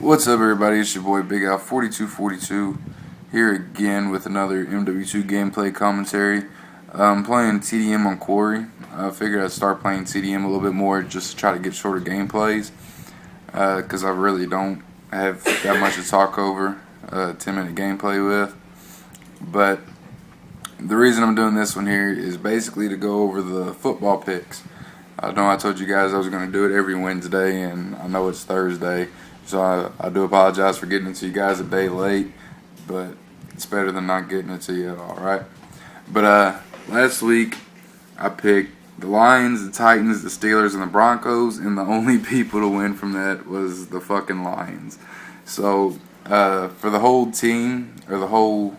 What's up, everybody? It's your boy Big Al 4242 here again with another mw2 gameplay commentary. I'm playing TDM on Quarry. I figured I'd start playing TDM a little bit more just to try to get shorter gameplays because I really don't have that much to talk over a 10-minute gameplay with. But the reason I'm doing this one here is basically to go over the football picks. I know I told you guys I was going to do it every Wednesday, and I know it's Thursday. So I do apologize for getting it to you guys a day late, but it's better than not getting it to you at all, right? But last week I picked the Lions, the Titans, the Steelers, and the Broncos, and the only people to win from that was the fucking Lions. So for the whole team, or the whole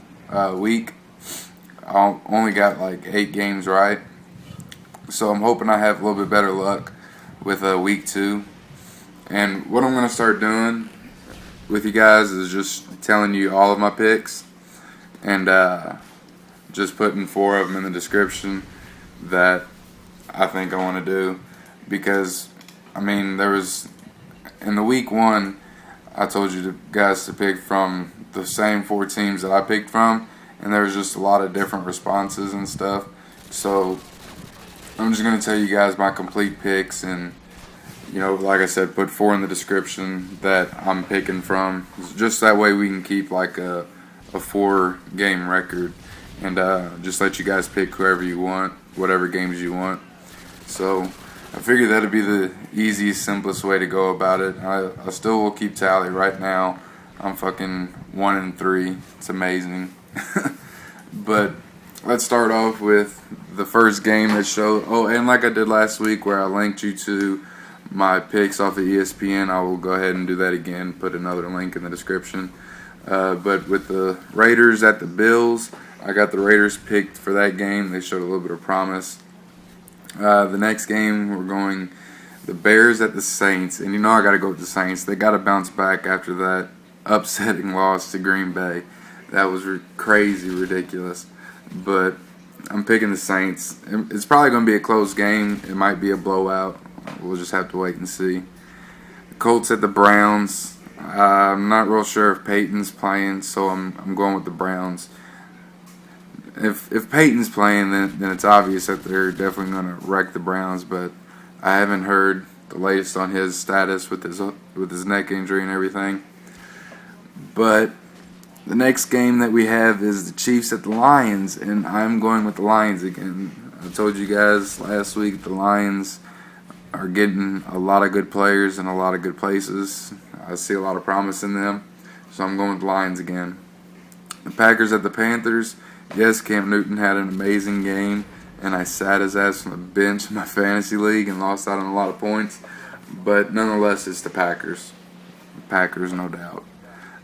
week, I only got like 8 games right. So I'm hoping I have a little bit better luck with week 2. And what I'm going to start doing with you guys is just telling you all of my picks and just putting 4 of them in the description that I think I want to do. Because, I mean, there was, in the week 1, I told you guys to pick from the same 4 teams that I picked from, and there was just a lot of different responses and stuff. So I'm just going to tell you guys my complete picks, and you know, like I said, put 4 in the description that I'm picking from. Just that way we can keep like a 4-game record, and just let you guys pick whoever you want, whatever games you want. So I figured that'd be the easiest, simplest way to go about it. I still will keep tally. Right now I'm fucking 1-3. It's amazing. But let's start off with the first game that showed. Oh, and like I did last week where I linked you to my picks off of ESPN, I will go ahead and do that again, put another link in the description. But with the Raiders at the Bills, I got the Raiders picked for that game. They showed a little bit of promise. The next game, we're going the Bears at the Saints. And you know I got to go with the Saints. They got to bounce back after that upsetting loss to Green Bay. That was crazy ridiculous. But I'm picking the Saints. It's probably going to be a close game. It might be a blowout. We'll just have to wait and see. The Colts at the Browns. I'm not real sure if Peyton's playing, so I'm going with the Browns. If Peyton's playing, then it's obvious that they're definitely going to wreck the Browns. But I haven't heard the latest on his status with his neck injury and everything. But the next game that we have is the Chiefs at the Lions, and I'm going with the Lions again. I told you guys last week the Lions are getting a lot of good players in a lot of good places. I see a lot of promise in them, so I'm going with the Lions again. The Packers at the Panthers. Yes, Cam Newton had an amazing game, and I sat his ass from the bench in my fantasy league and lost out on a lot of points, but nonetheless, it's the Packers. Packers, no doubt.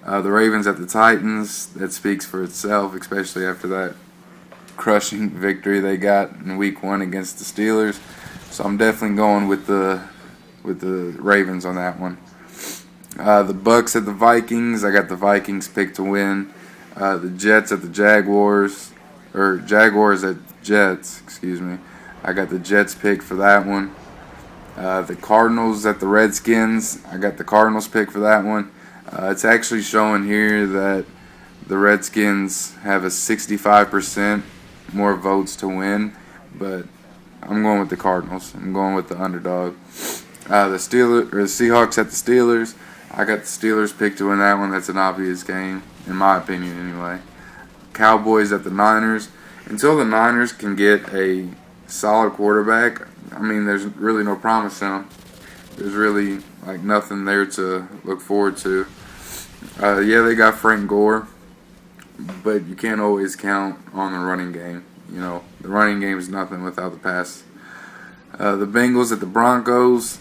The Ravens at the Titans. That speaks for itself, especially after that crushing victory they got in week 1 against the Steelers. So I'm definitely going with the Ravens on that one. The Bucs at the Vikings. I got the Vikings picked to win. The Jets at the Jaguars, or Jaguars at Jets, excuse me. I got the Jets picked for that one. The Cardinals at the Redskins. I got the Cardinals picked for that one. It's actually showing here that the Redskins have a 65% more votes to win, but I'm going with the Cardinals. I'm going with the underdog. The Seahawks at the Steelers. I got the Steelers picked to win that one. That's an obvious game, in my opinion anyway. Cowboys at the Niners. Until the Niners can get a solid quarterback, I mean, there's really no promise in them. There's really like nothing there to look forward to. Yeah, they got Frank Gore, but you can't always count on the running game. You know, the running game is nothing without the pass. The Bengals at the Broncos.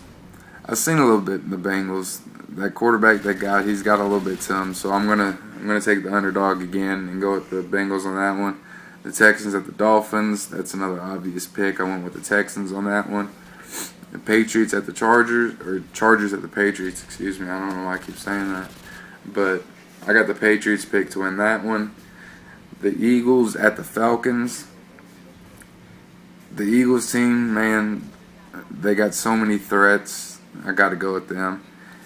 I've seen a little bit in the Bengals. That quarterback they got, he's got a little bit to him. So I'm gonna take the underdog again and go with the Bengals on that one. The Texans at the Dolphins. That's another obvious pick. I went with the Texans on that one. The Patriots at the Chargers, or Chargers at the Patriots. Excuse me. I don't know why I keep saying that, but I got the Patriots picked to win that one. The Eagles at the Falcons. The Eagles team, man, they got so many threats. I got to go with them.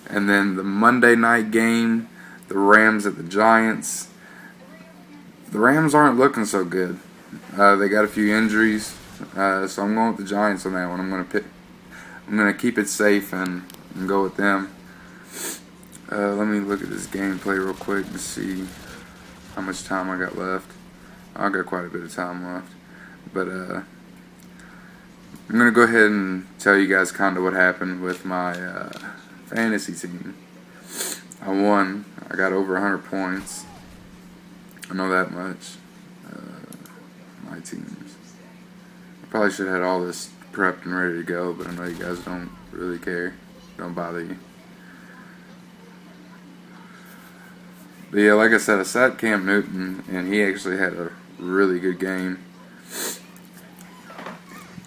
And then the Monday night game, the Rams at the Giants. The Rams aren't looking so good. They got a few injuries, so I'm going with the Giants on that one. I'm gonna keep it safe and go with them. Let me look at this gameplay real quick and see how much time I got left. I got quite a bit of time left, but I'm gonna go ahead and tell you guys kind of what happened with my fantasy team. I won. I got over 100 points. I know that much. My teams. I probably should have had all this prepped and ready to go, but I know you guys don't really care. Don't bother you. But yeah, like I said, I sat Cam Newton, and he actually had a really good game.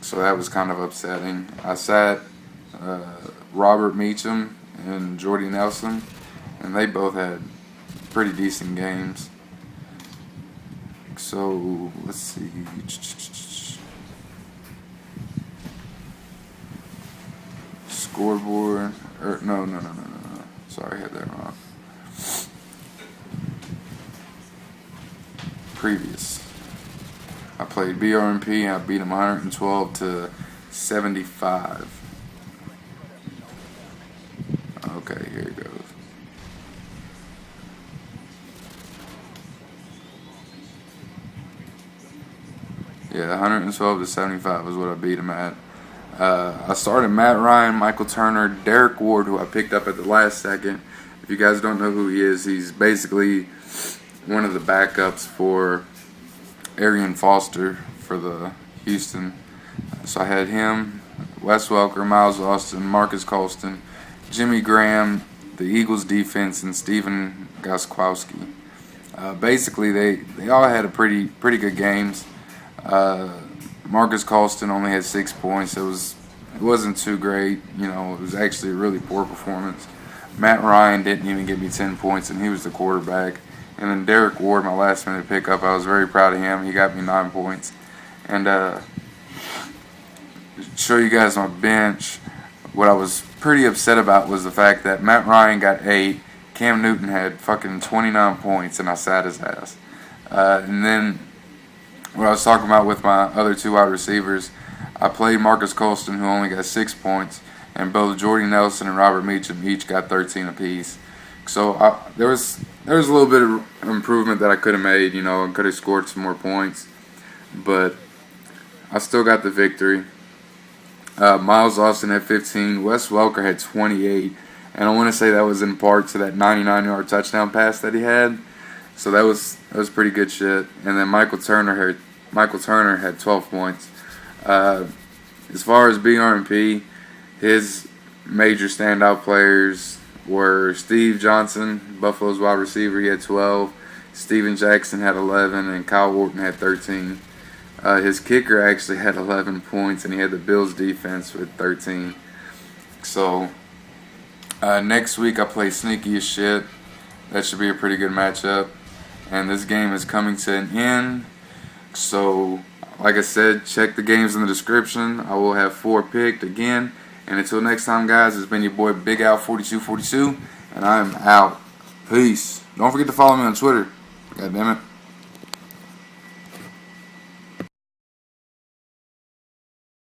So that was kind of upsetting. I sat Robert Meacham and Jordy Nelson, and they both had pretty decent games. So let's see. Scoreboard. No. Sorry, I had that wrong. Previous. I played BRMP and I beat him 112 to 75. Okay, here it goes. Yeah, 112 to 75 is what I beat him at. I started Matt Ryan, Michael Turner, Derek Ward, who I picked up at the last second. If you guys don't know who he is, he's basically one of the backups for Arian Foster for the Houston. So I had him, Wes Welker, Miles Austin, Marcus Colston, Jimmy Graham, the Eagles defense, and Steven Gostkowski. Basically, they all had a pretty good games. Marcus Colston only had 6 points. It wasn't too great. It was actually a really poor performance. Matt Ryan didn't even give me 10 points, and he was the quarterback. And then Derek Ward, my last minute pickup, I was very proud of him. He got me 9 points. And show you guys my bench, what I was pretty upset about was the fact that Matt Ryan got 8, Cam Newton had fucking 29 points, and I sat his ass. And then what I was talking about with my other 2 wide receivers, I played Marcus Colston, who only got 6 points, and both Jordy Nelson and Robert Meacham each got 13 apiece. So there was a little bit of improvement that I could have made, and could have scored some more points, but I still got the victory. Miles Austin had 15, Wes Welker had 28, and I want to say that was in part to that 99-yard touchdown pass that he had. So that was pretty good shit. And then Michael Turner had 12 points. As far as BRMP, his major standout players were Steve Johnson, Buffalo's wide receiver. He had 12. Steven Jackson had 11, and Kyle Wharton had 13. His kicker actually had 11 points, and he had the Bills defense with 13. So next week I play sneaky as shit. That should be a pretty good matchup. And this game is coming to an end. So, like I said, check the games in the description. I will have 4 picked again. And until next time, guys, it's been your boy Big Al 4242, and I am out. Peace. Don't forget to follow me on Twitter. God damn it.